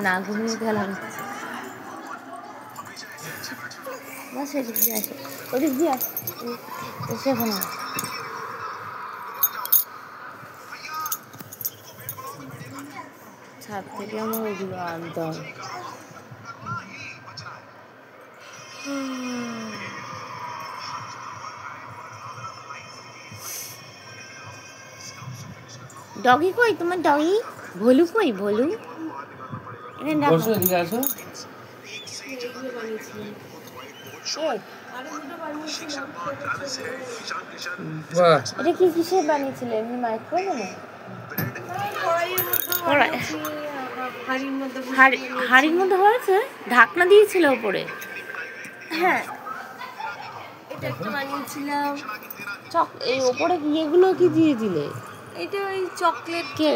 না ঘুমিয়ে গেলাম বাস এদিক দিয়ে আসে ওদিক দিয়ে এসে এখন ছাদ থেকে আমার ওদিকে আনতে হবে ডগি কই তোমার ডগি ভলু কই ভলু এটা কি কিসের বানিয়েছিলে এমনি মাইক্রোওয়েভে হাড়ির মধ্যে হয়েছে ঢাকনা দিয়েছিল ওপরে হ্যাঁ এটা একটা বানিয়েছিলাম এই ওপরে এগুলো কি দিয়েছিলে এটা ওই চকলেট কে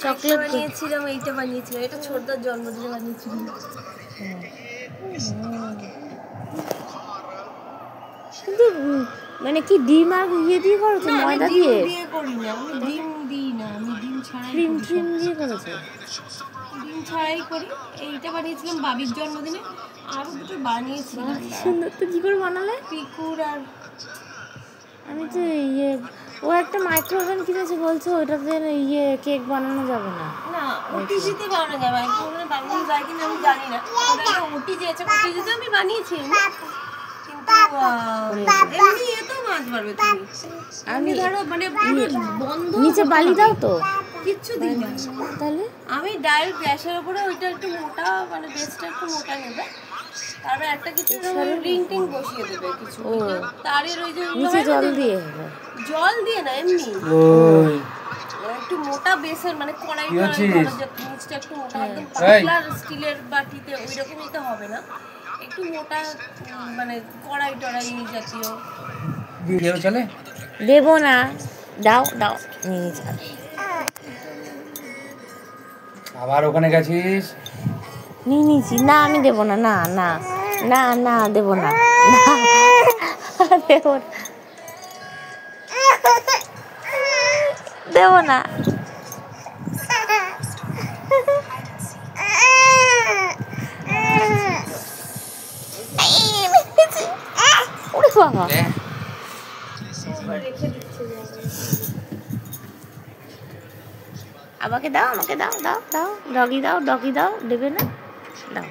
চকলেট বানিয়েছিলাম এইটা বানিয়েছিলাম এটা ছোটদার জন্মদিনে বানিয়েছিলাম কিন্তু মানে কি ডিম আর ইয়ে দিয়ে করেছো ময়দা দিয়ে করি না আমি ডিম দিই না আমি ডিম ছাড়াই ক্রিম দিয়ে করেছো ডিম ছাড়াই করি এইটা বানিয়েছিলাম বাবির জন্মদিনে আরো দুটো বানিয়েছিলাম সুন্দর তো কি করে বানালে পিকুর আর আমি তো ইয়ে ও একটা মাইক্রোওভেন কিনেছে বলছো ওটাতে ইয়ে কেক বানানো যাবে না না ওটিজিতে বানানো যাবে মাইক্রোওভেনে বানানো যায় কিনা আমি জানি না ওটা ওটিজি আছে ওটিজিতে আমি বানিয়েছি এমনি এত মাছ পারবে তুমি আমি ধরো মানে বন্ধ নিচে বালি দাও তো কিচ্ছু দিই না তাহলে আমি ডাইরেক্ট গ্যাসের উপরে ওইটা একটু মোটা মানে বেসটা একটু মোটা নেবে তারপর একটা কিছু রিং টিং বসিয়ে দেবে কিছু তারের ওই যে নিচে জল দিয়ে জল দিয়ে না এমনি একটু মোটা বেসের মানে কড়াই নিচটা একটু মোটা একদম পাতলা স্টিলের বাটিতে ওই রকমই তো হবে না একটু মোটা মানে কড়াই টড়াই জাতীয় ভিডিও চলে দেবো না দাও দাও নিয়ে যা আবার ওখানে গেছিস নিয়ে নিয়েছি না আমি দেবো না না না না না দেবো না দেবো না দেবো না ওরে বাবা আমাকে দাও আমাকে দাও দাও দাও ডগি দাও দেবে না দাও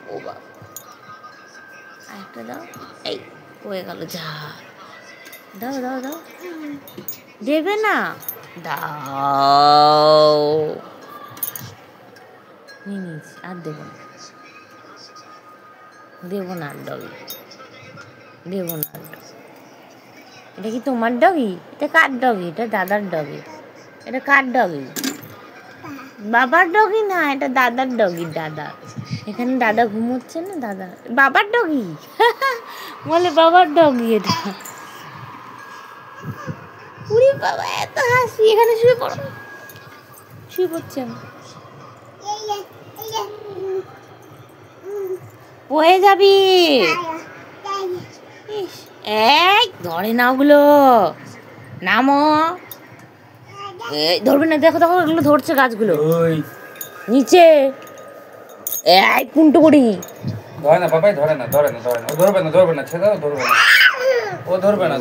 ও বাবা আরেকটা দাও এই হয়ে গেল যা দাও দাও দাও দেবে না দাও নিয়ে নিয়েছি আর দেবো না দেবো না ডগি দেবো না এটা কি তোমার ডগি এটা কার ডগি এটা দাদার ডগি এটা কার ডগি বাবার ডগি না এটা দাদার ডগি দাদা এখানে দাদা ঘুমোচ্ছে না দাদা বাবার ডগি বলে বাবার ডগি এটা উড়ি বাবা এত হাসি এখানে শুয়ে পড়ো শুয়ে পড়ছে হয়ে যাবি এই ধরে না ওগুলো নামো ধরবে না দেখো দেখো ওগুলো ধরছে গাছগুলো নিচে এই পুন্টু করি ধরে না বাবাই ধরে না ও ধরবে না ছেড়ে দাও ধরবে না ও ধরবে না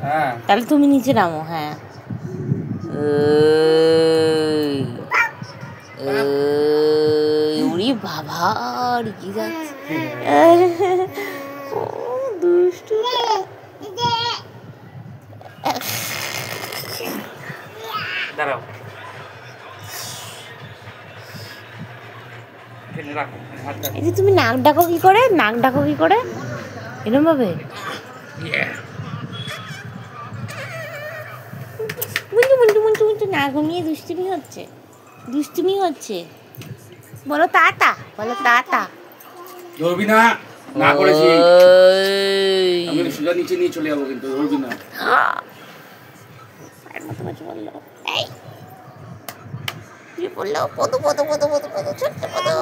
হ্যাঁ তাহলে তুমি নিচে নামো হ্যাঁ উড়ি বাবা কি যাচ্ছে ও দুষ্টু দাঁড়াও এই যে তুমি নাক ডাকো কি করে এরকম ভাবে মুন্টু না ঘুমিয়ে দুষ্টুমি হচ্ছে বলো টাটা ধরবি না না করেছি আমি সোজা নিচে নিয়ে চলে যাবো কিন্তু ধরবি না বললো এই বললো পদু ছোট্ট পদু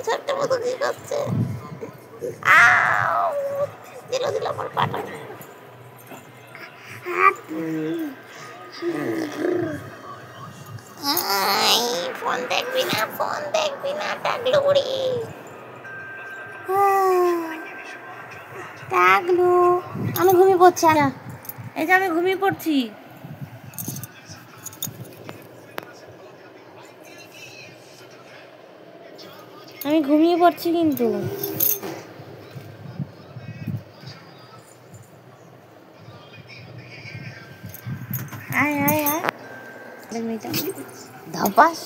ছোট্ট পদু কি করছে দিল আমার পাটা ফোন দেখবি না টাকলু বুড়ি টাকলু। আমি ঘুমিয়ে পড়ছি। এই যে আমি ঘুমিয়ে পড়ছি। আমি ঘুমিয়ে পড়ছি কিন্তু। আয় আয় আয় ধাপাস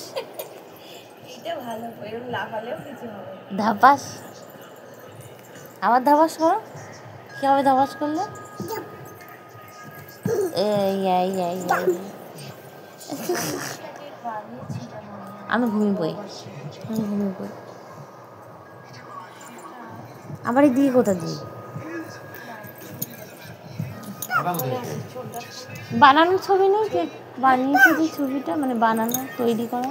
এইটা ভালো, এরকম লাফালেও কিছু হবে। ধাপাস আবার ধাপাস করো। কি হবে ধাপাস করলে? আমি ঘুমিয়ে পড়ি। আবার এই দিয়ে কোথা দিয়ে বানানোর ছবি নেই যে বানিয়েছে যে ছবিটা, মানে বানানো তৈরি করা।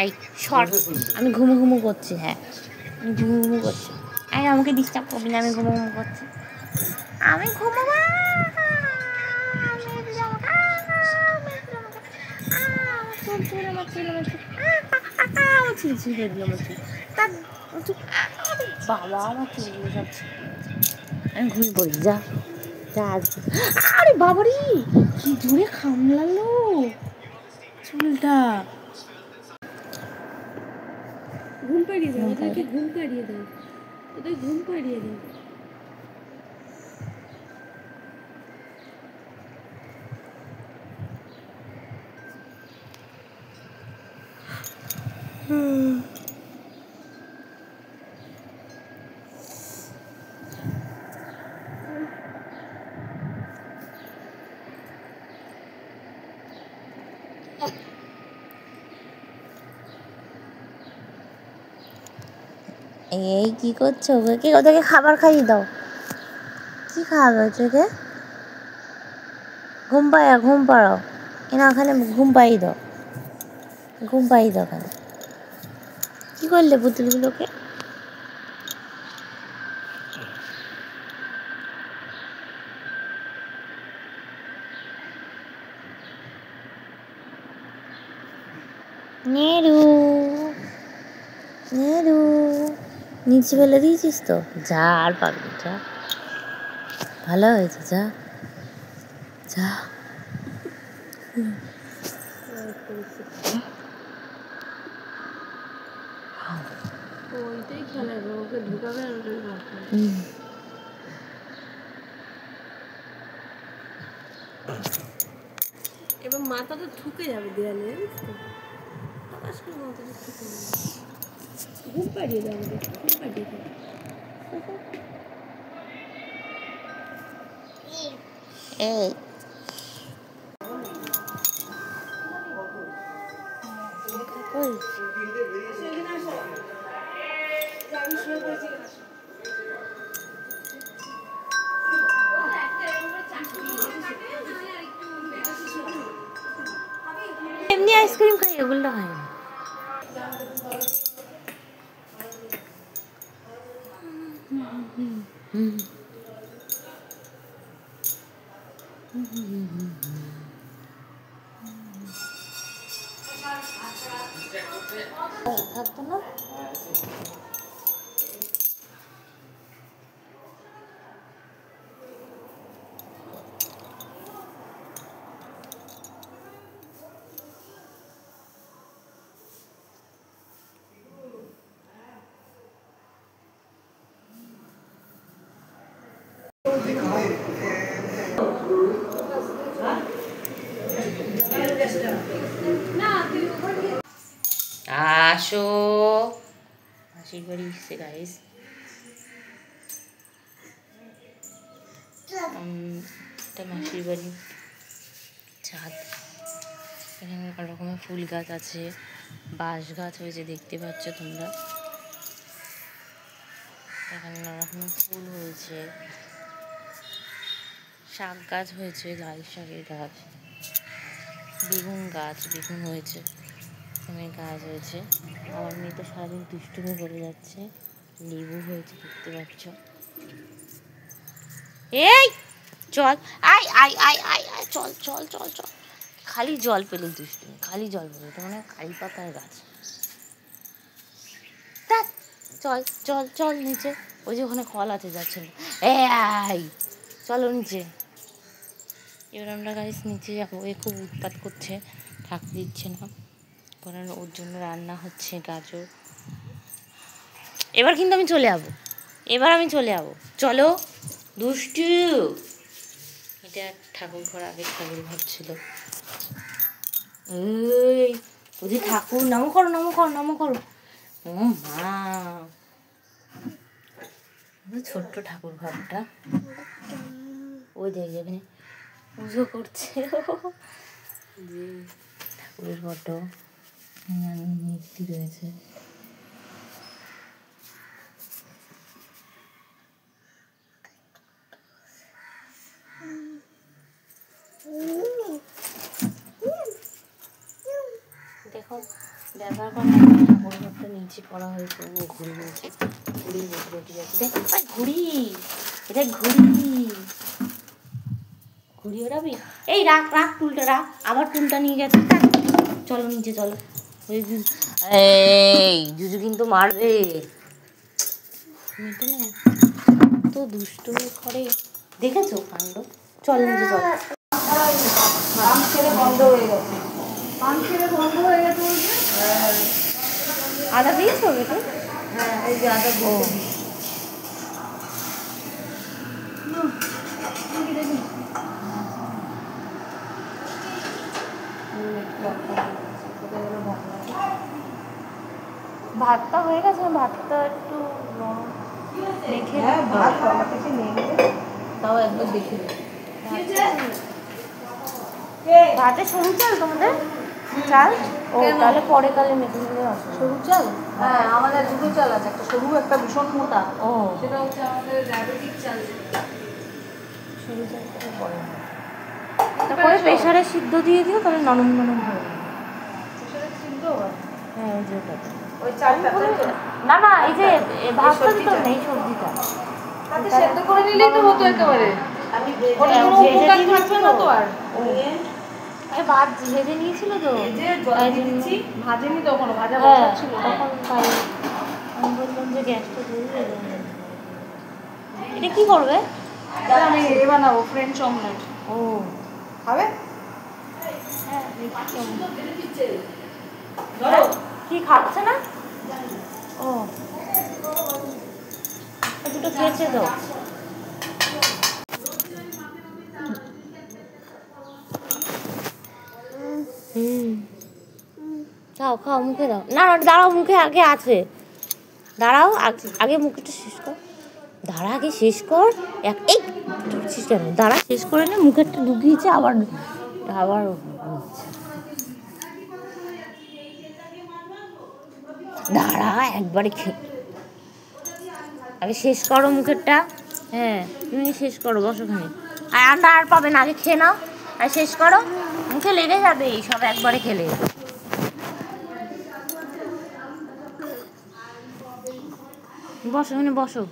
এই শর্ট আমি ঘুমু করছি। হ্যাঁ আমি ঘুমু করছি। এই আমাকে ডিস্টার্ব করবি না, আমি ঘুমু করছি। আমি ঘুমাবো। বাবা আমার চুলগুলো সব আমি ঘুমিয়ে পড়ি। যা আরে বাবারি কি জোরে খামলালো চুলটা। ঘুম পাড়িয়ে দাও ওদেরকে, ঘুম পাড়িয়ে দাও ওদের, ঘুম পাড়িয়ে দাও। এই কি করছো? কে ওদেরকে খাবার খাইয়ে দাও। কি খাওয়াবে ওদেরকে? ঘুম পাড়াও। এনা ওখানে ঘুম পাড়িয়ে দাও ওখানে। কি করলে পুতুলগুলোকে? নেরু নিচে ফেলে দিয়েছিস তো? যা আর পারবি, যা ভালো হয়েছে, যা ওইটাই খেলাবে, ওকে ঢুকাবে আর ওটাই রাখবে। এবার মাথাটা ঠুকে যাবে দেয়ালে, জানিস তো? আকাশ করে মাথাটা ঠুকে যাবে। ঘুম পাড়িয়ে দাও আমাদের, ঘুম পাড়িয়ে দাও। এই এমনি আইসক্রিম খাই, ওগুলো খাই না। থাকতো না আসো মাসির বাড়ি এসছে গাইস। এটা মাসির বাড়ি ছাদ। এখানে অনেক রকমের ফুল গাছ আছে, বাঁশ গাছ হয়েছে দেখতে পাচ্ছ তোমরা। এখানে নানা রকমের ফুল হয়েছে, শাক গাছ হয়েছে, লাল শাকের গাছ, বেগুন হয়েছে, অনেক গাছ হয়েছে। আমার মেয়ে তো সারাদিন দুষ্টুমি করে যাচ্ছে। লেবু হয়েছে দেখতে পাচ্ছ। এই চল, আয় চল খালি জল পেলে দুষ্টুমি, খালি জল পেলে। এটা মানে কারি পাতার গাছ। চল চল চল নিচে, ওই যে ওখানে কল আছে যাচ্ছে। এই চলো নিচে। এবার আমরা গাইস নিচে যাবো। এ খুব উৎপাত করছে, থাকতে দিচ্ছে না, কারণ ওর জন্য রান্না হচ্ছে গাজর। এবার কিন্তু আমি চলে যাবো, এবার আমি চলে যাবো। চলো দুষ্টু। এটা ঠাকুর ঘর, আগের ঠাকুর ঘর ছিল। এই ওদের ঠাকুর, নামো করো নামো করো নামো করো। ও মা, ছোট্ট ঠাকুর ঘরটা। ওই দেখে এখানে পুজো করছে যে ঠাকুরের ফটো, মূর্তি রয়েছে। দেখো ব্যবহার করা ঠাকুর ঘরটা নিচে করা হয়েছে। ও ঘুড়ি নিয়েছে, ঘুড়ি বসে যাচ্ছে। দেখ ঘুড়ি, এটা ঘুড়ি, ঘুড়ি ওড়াবি? এই রাখ রাখ টুলটা রাখ, আবার টুলটা নিয়ে গেছে। চলো নিচে চলো। এই জুজু কিন্তু মারবে, তো দুষ্টুমি করে, দেখেছো কাণ্ড। চল নিচে চল। বন্ধ হয়ে গেছে, বন্ধ হয়ে গেছে। আদা দিয়েছো এটা? হ্যাঁ এই যে আদা। ও ভাতটা হয়ে গেছে, ভাতটা একটু দেখে তাও একবার দেখে নেবে। ভাতে সরু চাল তোমাদের? চাল? ও তাহলে পরে কালে মেখে নিলে আসবে। সরু চাল? হ্যাঁ আমাদের দুটো চাল আছে, একটা সরু একটা ভীষণ মোটা। ও সেটা হচ্ছে আমাদের ডায়াবেটিক চাল। সরু চালটা পরে, তারপরে প্রেশারে সিদ্ধ দিয়ে দিও, তাহলে নরম নরম হবে। প্রেশারে সিদ্ধ হয়? হ্যাঁ ওই যে ওটাতে। ওই চালটা না না, এই যে ভাতটা তো নেই, সবজিটা তাতে সেদ্ধ করে নিলেই তো হতো একেবারে। আমি ওটা কোনো উপকার থাকবে না তো আর। ভাত ভেজে নিয়েছিল তো, তাই জন্য ভাজেনি তখনও, ভাজা হ্যাঁ বসা ছিল। তখন তাই আমি বললাম যে গ্যাসটা ধরবে। এটা কি করবে? আমি এ বানাবো, ফ্রেঞ্চ অমলেট। ও খাবে? হ্যাঁ কি খাচ্ছে না? ও দুটো খেয়েছে তো। খাও খাও, মুখে দাও। না না দাঁড়াও, মুখে আগে আছে, দাঁড়াও আগে মুখটা শেষ কর। দাঁড়া আগে শেষ কর। এই কেন, দাঁড়া শেষ করে নে। মুখেরটা ঢুকিয়েছে, আবার আবার দাঁড়া একবারে আগে শেষ করো মুখেরটা। হ্যাঁ তুমি শেষ করো, বসোখানে। আর আন্ডা আর পাবে না, আগে খেয়ে নাও আর শেষ করো। মুখে লেগে যাবে এই সব একবারে খেলে। বসো, এখানে বসো।